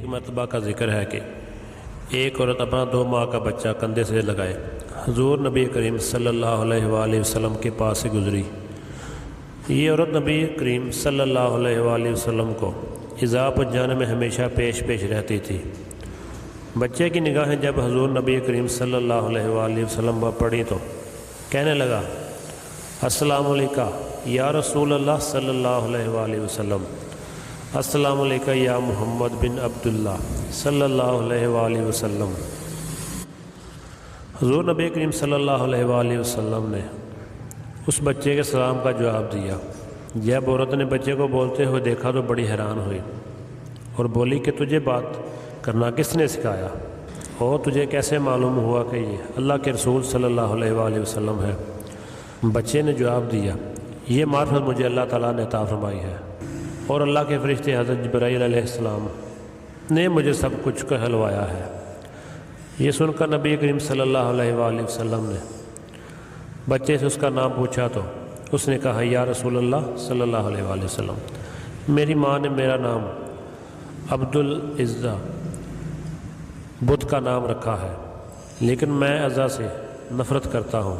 مرتبہ کا ذکر ہے کہ ایک عورت اپنا 2 ماہ کا بچہ کندھے سے لگائے حضور نبی کریم صلی اللہ علیہ وآلہ وسلم کے پاس سے گزری۔ یہ عورت نبی کریم صلی اللہ علیہ وآلہ وسلم کو عذاب پہنچانے میں ہمیشہ پیش رہتی تھی۔ بچے کی نگاہیں جب حضور نبی کریم صلی اللہ علیہ وآلہ وسلم پر پڑی تو کہنے لگا، السلام علیکہ یا رسول اللہ صلی اللہ علیہ وآلہ وسلم، السلام علیکہ یا محمد بن عبداللہ صلی اللہ علیہ وآلہ وسلم۔ حضور نبی کریم صلی اللہ علیہ وآلہ وسلم نے اس بچے کے سلام کا جواب دیا۔ جب عورت نے بچے کو بولتے ہوئے دیکھا تو بڑی حیران ہوئی اور بولی کہ تجھے بات کرنا کس نے سکھایا اور تجھے کیسے معلوم ہوا کہ یہ اللہ کے رسول صلی اللہ علیہ وآلہ وسلم ہے؟ بچے نے جواب دیا، یہ معرفت مجھے اللہ تعالیٰ نے عطا فرمائی ہے اور اللہ کے فرشتے حضرت جبرائیل علیہ السلام نے مجھے سب کچھ کہلوایا ہے۔ یہ سن کر نبی کریم صلی اللہ علیہ وآلہ وسلم نے بچے سے اس کا نام پوچھا تو اس نے کہا، یا رسول اللہ صلی اللہ علیہ وآلہ وسلم، میری ماں نے میرا نام عبدالعزہ بدھ کا نام رکھا ہے، لیکن میں عزا سے نفرت کرتا ہوں،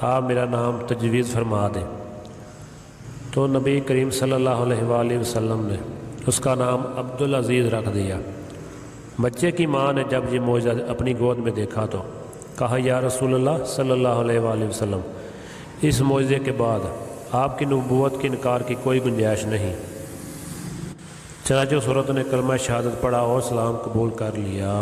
آپ میرا نام تجویز فرما دیں۔ تو نبی کریم صلی اللہ علیہ وآلہ وسلم نے اس کا نام عبدالعزیز رکھ دیا۔ بچے کی ماں نے جب یہ معجزہ اپنی گود میں دیکھا تو کہا، یا رسول اللہ صلی اللہ علیہ وآلہ وسلم، اس معجزے کے بعد آپ کی نبوت کے انکار کی کوئی گنجائش نہیں۔ چنانچہ اس عورت نے کلمہ شہادت پڑھا اور اسلام قبول کر لیا۔